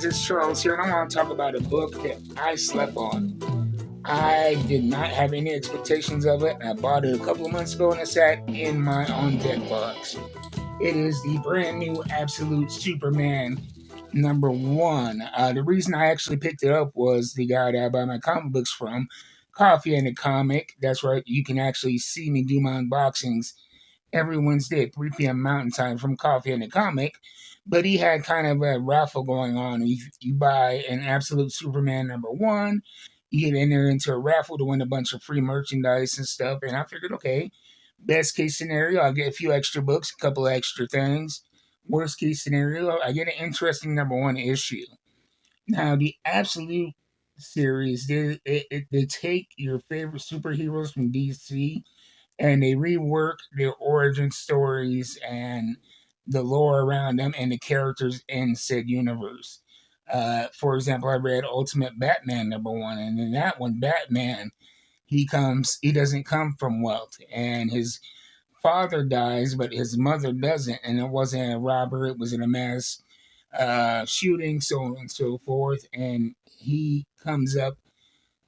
it's Charles here, and I want to talk about a book that I slept on. I did not have any expectations of it. I bought it a couple of months ago, and it sat in my on deck box. It is the brand new Absolute Superman #1. The reason I actually picked it up was the guy that I buy my comic books from, Coffee and the Comic. That's right, you can actually see me do my unboxings every Wednesday at 3 p.m. Mountain Time from Coffee and the Comic. But he had kind of a raffle going on. You buy an Absolute Superman #1, you get entered into a raffle to win a bunch of free merchandise and stuff. And I figured, okay, best case scenario, I'll get a few extra books, a couple of extra things. Worst case scenario, I get an interesting #1 issue. Now, the Absolute series, they take your favorite superheroes from DC and they rework their origin stories and the lore around them and the characters in said universe. For example, I read Ultimate Batman #1, and in that one, Batman he doesn't come from wealth, and his father dies, but his mother doesn't, and it wasn't a robbery; it was in a mass shooting, so on and so forth, and he comes up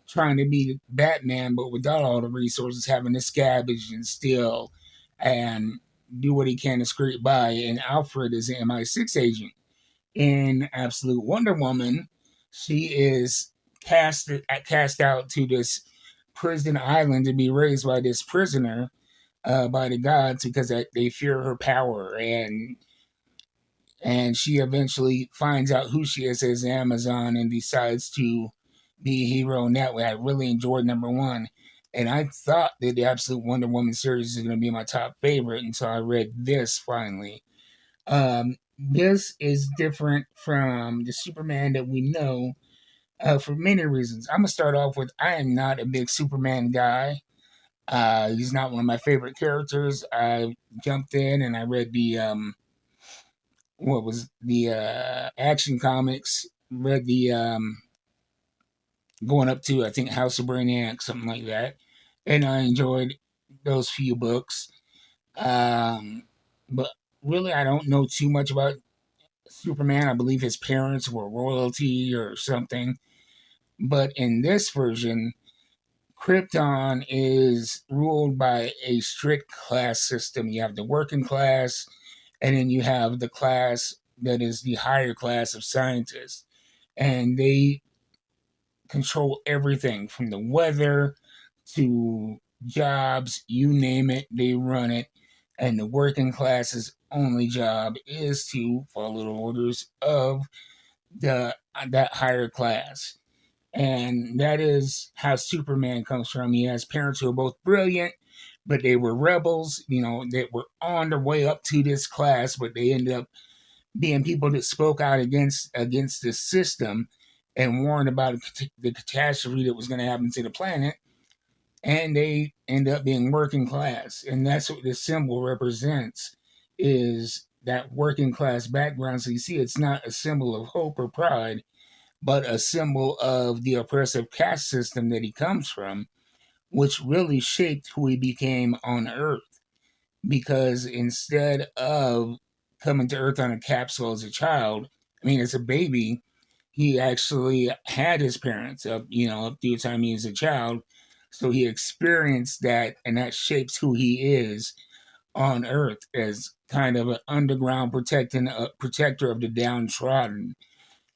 trying to be Batman, but without all the resources, having to scavenge and steal and do what he can to scrape by. And Alfred is an MI6 agent. In Absolute Wonder Woman, she is cast out to this prison island to be raised by this prisoner, by the gods, because they fear her power, and she eventually finds out who she is as Amazon and decides to be a hero in that way. I really enjoyed #1, and I thought that the Absolute Wonder Woman series is going to be my top favorite until I read this finally. This is different from the Superman that we know for many reasons. I'm going to start off with I am not a big Superman guy. He's not one of my favorite characters. I jumped in and I read the what was the Action Comics, read the going up to I think House of Brainiac, something like that, and I enjoyed those few books. But really, I don't know too much about Superman. I believe his parents were royalty or something. But in this version, Krypton is ruled by a strict class system. You have the working class, and then you have the class that is the higher class of scientists. And they control everything from the weather to jobs, you name it, they run it. And the working class's only job is to follow the orders of that higher class. And that is how Superman comes from. He has parents who are both brilliant, but they were rebels, that were on their way up to this class, but they ended up being people that spoke out against the system and warned about the catastrophe that was going to happen to the planet. And they end up being working class. And that's what this symbol represents, is that working class background. So you see, it's not a symbol of hope or pride, but a symbol of the oppressive caste system that he comes from, which really shaped who he became on Earth. Because instead of coming to Earth on a capsule as a child, as a baby, he actually had his parents up through the time he was a child. So he experienced that, and that shapes who he is on Earth as kind of an underground protector of the downtrodden.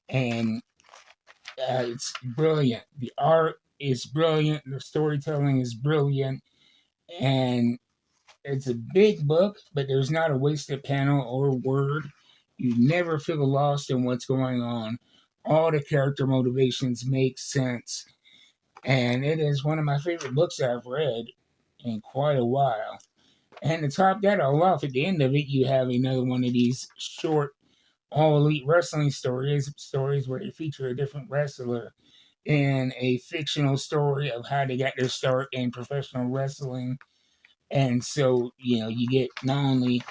And it's brilliant. The art is brilliant. The storytelling is brilliant. And it's a big book, but there's not a wasted panel or word. You never feel lost in what's going on. All the character motivations make sense. And it is one of my favorite books I've read in quite a while. And to top that all off, at the end of it, you have another one of these short all elite wrestling stories where they feature a different wrestler in a fictional story of how they got their start in professional wrestling. And so, you get not only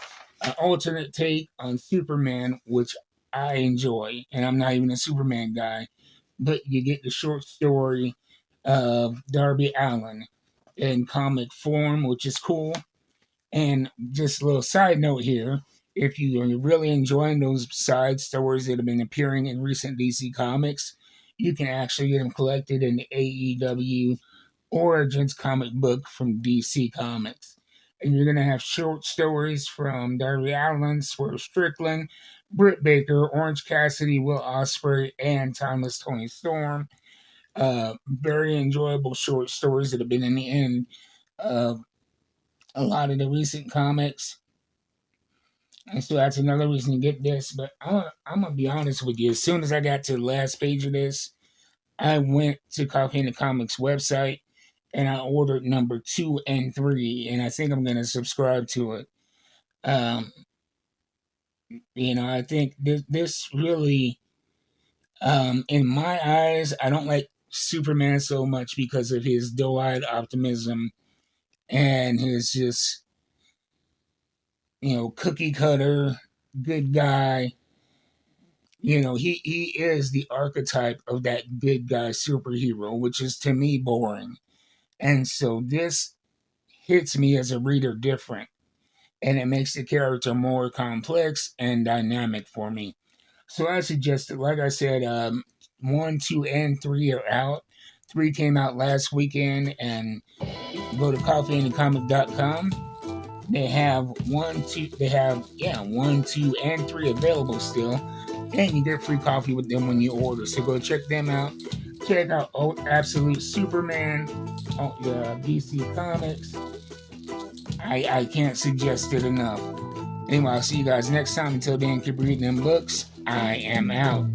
an alternate take on Superman, which I enjoy, and I'm not even a Superman guy, but you get the short story of Darby Allin in comic form, which is cool. And just a little side note here, If you're really enjoying those side stories that have been appearing in recent DC comics, you can actually get them collected in the AEW Origins comic book from DC Comics. And you're going to have short stories from Darby Allin, Swerve Strickland, Britt Baker, Orange Cassidy, Will Ospreay, and Timeless Tony Storm. Very enjoyable short stories that have been in the end of a lot of the recent comics. And so that's another reason to get this. But I'm going to be honest with you. As soon as I got to the last page of this, I went to Coffee and the Comics website and I ordered number 2 and 3. And I think I'm going to subscribe to it. I think this really, in my eyes, I don't like Superman so much because of his doe-eyed optimism and his just, cookie cutter, good guy. He is the archetype of that good guy superhero, which is to me boring. And so this hits me as a reader different, and it makes the character more complex and dynamic for me. So I suggested, like I said, 1, 2, and 3 are out. 3 came out last weekend, and go to coffeeandthecomic.com. They have 1, 2, and 3 available still, and you get free coffee with them when you order. So go check them out. Check out Absolute Superman, DC Comics. I can't suggest it enough. Anyway, I'll see you guys next time. Until then, keep reading them books. I am out.